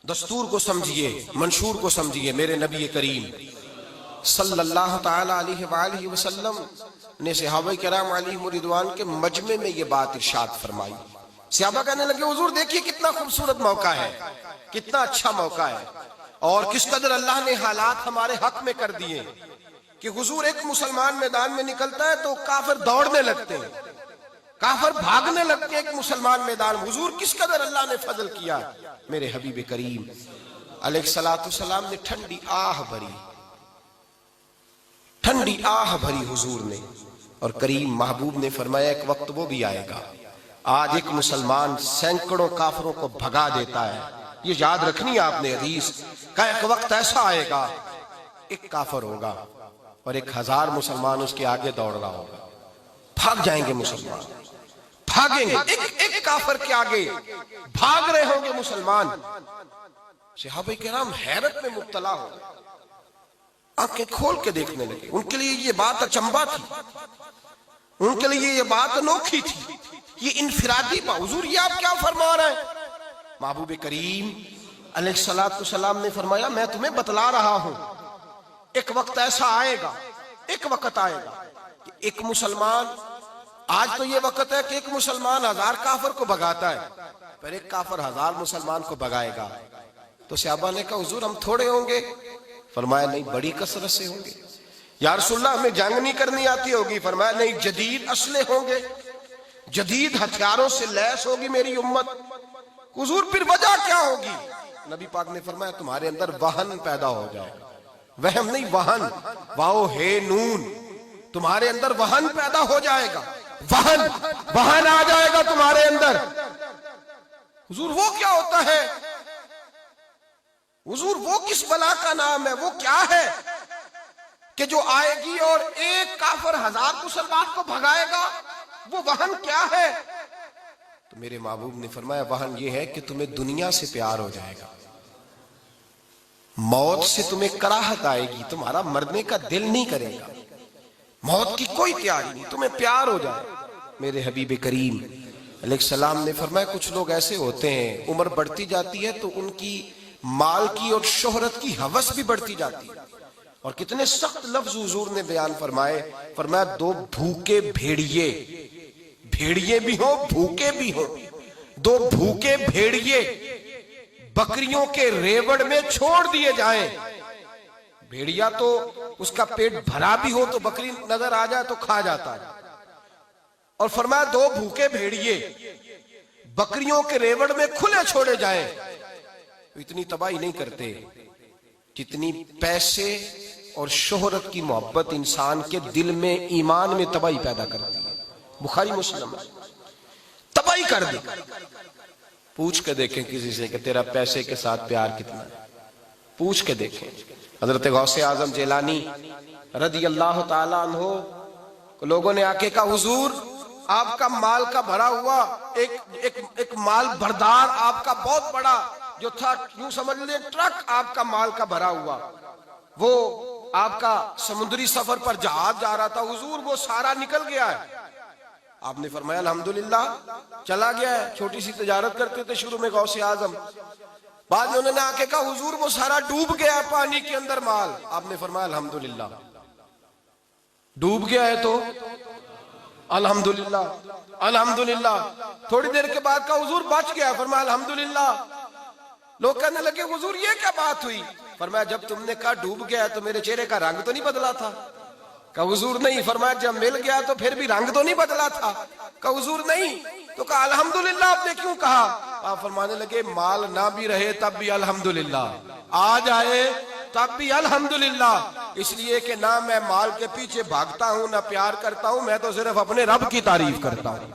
دستور کو سمجھیے، منشور کو سمجھیے۔ میرے نبی کریم صلی اللہ تعالی علیہ وآلہ وسلم نے صحابہ کرام علیہم رضوان کے مجمع میں یہ بات ارشاد فرمائی۔ صحابہ کہنے لگے حضور دیکھیے کتنا خوبصورت موقع ہے، کتنا اچھا موقع ہے، اور کس قدر اللہ نے حالات ہمارے حق میں کر دیے کہ حضور ایک مسلمان میدان میں نکلتا ہے تو کافر دوڑنے لگتے ہیں، کافر بھاگنے لگتے ہیں۔ ایک مسلمان میدان، حضور کس قدر اللہ نے فضل کیا۔ میرے حبیب کریم علیہ السلام نے ٹھنڈی آہ بھری، ٹھنڈی آہ بھری حضور نے، اور کریم محبوب نے فرمایا ایک وقت وہ بھی آئے گا، آج ایک مسلمان سینکڑوں کافروں کو بھگا دیتا ہے۔ یہ یاد رکھنی آپ نے حدیث کا، ایک وقت ایسا آئے گا ایک کافر ہوگا اور 1000 مسلمان اس کے آگے دوڑ رہا ہوگا، بھاگ جائیں گے مسلمان، بھاگیں گے، ایک کافر کے آگے بھاگ رہے ہوں گے مسلمان۔ صحابہ کرام حیرت میں مبتلا ہو گئے، آنکھیں کھول کے دیکھنے لگے۔ ان کے لیے یہ بات اچنبھا تھی، ان کے لیے یہ بات انوکھی تھی، یہ انفرادی بات۔ حضور یہ آپ کیا فرما رہے ہیں؟ محبوب کریم علیہ السلام نے فرمایا میں تمہیں بتلا رہا ہوں ایک وقت ایسا آئے گا، ایک وقت آئے گا کہ ایک مسلمان، آج تو یہ وقت ہے کہ ایک مسلمان 1000 کافر کو بھگاتا ہے، پر ایک کافر 1000 مسلمان کو بھگائے گا۔ تو صحابہ نے کہا حضور ہم تھوڑے ہوں گے؟ فرمایا نہیں، بڑی کثرت سے ہوں گے۔ یا رسول اللہ ہمیں جنگ نہیں کرنی آتی ہوگی؟ فرمایا نہیں، جدید اسلحے ہوں گے، جدید ہتھیاروں سے لیس ہوگی میری امت۔ حضور پھر وجہ کیا ہوگی؟ نبی پاک نے فرمایا تمہارے اندر وہن پیدا ہو جائے گا، وہم نہیں، وہن، واو ہے نون، تمہارے اندر وہن پیدا ہو جائے گا، وہن آ جائے گا تمہارے اندر۔ حضور وہ کیا ہوتا ہے؟ حضور وہ کس بلا کا نام ہے، وہ کیا ہے کہ جو آئے گی اور ایک کافر 1000 مسلمان کو بھگائے گا؟ وہ وہن کیا ہے؟ تو میرے محبوب نے فرمایا وہن یہ ہے کہ تمہیں دنیا سے پیار ہو جائے گا، موت سے تمہیں کراہت آئے گی، تمہارا مرنے کا دل نہیں کرے گا، موت کی کوئی تیاری نہیں، تمہیں پیار ہو جائے گا۔ میرے حبیب کریم علیہ السلام نے فرمایا کچھ لوگ ایسے ہوتے ہیں عمر بڑھتی جاتی ہے تو ان کی مال کی اور شہرت کی ہوس بھی بڑھتی جاتی ہے، اور کتنے سخت لفظ حضور نے بیان فرمائے۔ فرمایا 2 بھوکے بھیڑیے، بھیڑیے بھی ہوں بھوکے بھی ہوں، 2 بھوکے بھیڑیے بکریوں کے ریوڑ میں چھوڑ دیے جائیں۔ بھیڑیا تو اس کا پیٹ بھرا بھی ہو تو بکری نظر آ جائے تو کھا جاتا ہے، اور فرمایا 2 بھوکے بھیڑیے بکریوں کے ریوڑ میں کھلے چھوڑے جائیں، اتنی تباہی نہیں کرتے جتنی پیسے اور شہرت کی محبت انسان کے دل میں، ایمان میں تباہی پیدا کرتی ہے۔ بخاری مسلم تباہی کر دی۔ پوچھ کے دیکھیں کسی سے کہ تیرا پیسے کے ساتھ پیار کتنا ہے، پوچھ کے دیکھیں۔ حضرت غوث اعظم جیلانی رضی اللہ تعالی عنہ لوگوں نے آ کے کہا حضور آپ کا مال کا بھرا ہوا ایک مال بردار آپ کا بہت بڑا جو تھا، یوں سمجھ لیں ٹرک آپ کا مال کا بھرا ہوا، وہ آپ کا سمندری سفر پر جہاز جا رہا تھا، حضور وہ سارا نکل گیا ہے۔ آپ نے فرمایا الحمدللہ چلا گیا ہے۔ چھوٹی سی تجارت کرتے تھے شروع میں غوث اعظم، بعد میں انہوں نے آ کے کہا حضور وہ سارا ڈوب گیا ہے پانی کے اندر مال۔ آپ نے فرمایا الحمدللہ، ڈوب گیا ہے تو الحمدللہ الحمدللہ۔ تھوڑی دیر کے بعد کہا حضور بچ گیا، فرمایا الحمدللہ۔ لوگ کہنے لگے حضور یہ کیا بات ہوئی؟ فرمایا جب تم نے کہا ڈوب گیا تو میرے چہرے کا رنگ تو نہیں بدلا تھا؟ کہا حضور نہیں۔ فرمایا جب مل گیا تو پھر بھی رنگ تو نہیں بدلا تھا؟ کہا حضور نہیں۔ تو کہا الحمدللہ آپ نے کیوں کہا؟ آپ فرمانے لگے مال نہ بھی رہے تب بھی الحمدللہ، آ جائے تب بھی الحمدللہ، اس لیے کہ نہ میں مال کے پیچھے بھاگتا ہوں نہ پیار کرتا ہوں، میں تو صرف اپنے رب کی تعریف کرتا ہوں۔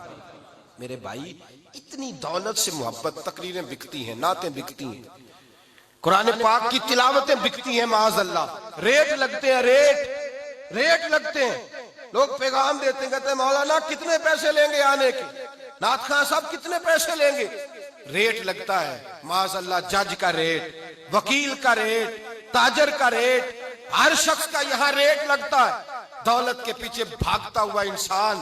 میرے بھائی اتنی دولت سے محبت، تقریریں بکتی ہیں، نعتیں بکتی ہیں، قرآن پاک کی تلاوتیں بکتی ہیں، معاذ اللہ، ریٹ لگتے ہیں، ریٹ لگتے ہیں۔ لوگ پیغام دیتے ہیں کہتے ہیں مولانا کتنے پیسے لیں گے آنے کے، نعت خان صاحب کتنے پیسے لیں گے؟ ریٹ لگتا ہے معاذ اللہ، جج کا ریٹ، وکیل کا ریٹ، تاجر کا ریٹ، ہر شخص کا یہاں ریٹ لگتا ہے۔ دولت کے پیچھے بھاگتا ہوا انسان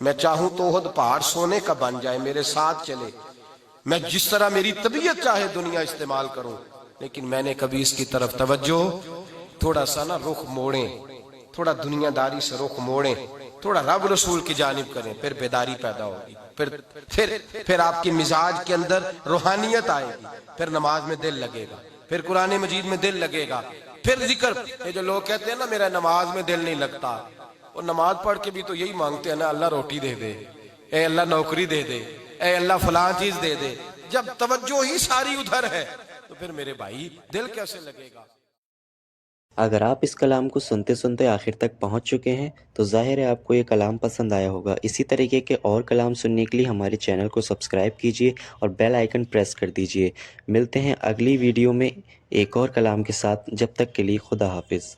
میں چاہوں تو احد پہاڑ سونے کا بن جائے، میرے ساتھ چلے، میں جس طرح میری طبیعت چاہے دنیا استعمال کروں، لیکن میں نے کبھی اس کی طرف توجہ، تھوڑا سا نا رخ موڑیں، تھوڑا دنیا داری سے رخ موڑیں، تھوڑا رب رسول کی جانب کریں، پھر بیداری پیدا ہوگی، پھر آپ کی مزاج کے اندر روحانیت آئے گی، پھر نماز میں دل لگے گا، پھر قرآن مجید میں دل لگے گا، پھر ذکر۔ یہ جو لوگ کہتے ہیں نا میرا نماز میں دل نہیں لگتا، وہ نماز پڑھ کے بھی تو یہی مانگتے ہیں نا، اللہ روٹی دے دے، اے اللہ نوکری دے دے، اے اللہ فلاں چیز دے دے۔ جب توجہ ہی ساری ادھر ہے تو پھر میرے بھائی دل کیسے لگے گا؟ اگر آپ اس کلام کو سنتے سنتے آخر تک پہنچ چکے ہیں تو ظاہر ہے آپ کو یہ کلام پسند آیا ہوگا۔ اسی طریقے کے اور کلام سننے کے لیے ہمارے چینل کو سبسکرائب کیجئے اور بیل آئیکن پریس کر دیجئے۔ ملتے ہیں اگلی ویڈیو میں ایک اور کلام کے ساتھ، جب تک کے لیے خدا حافظ۔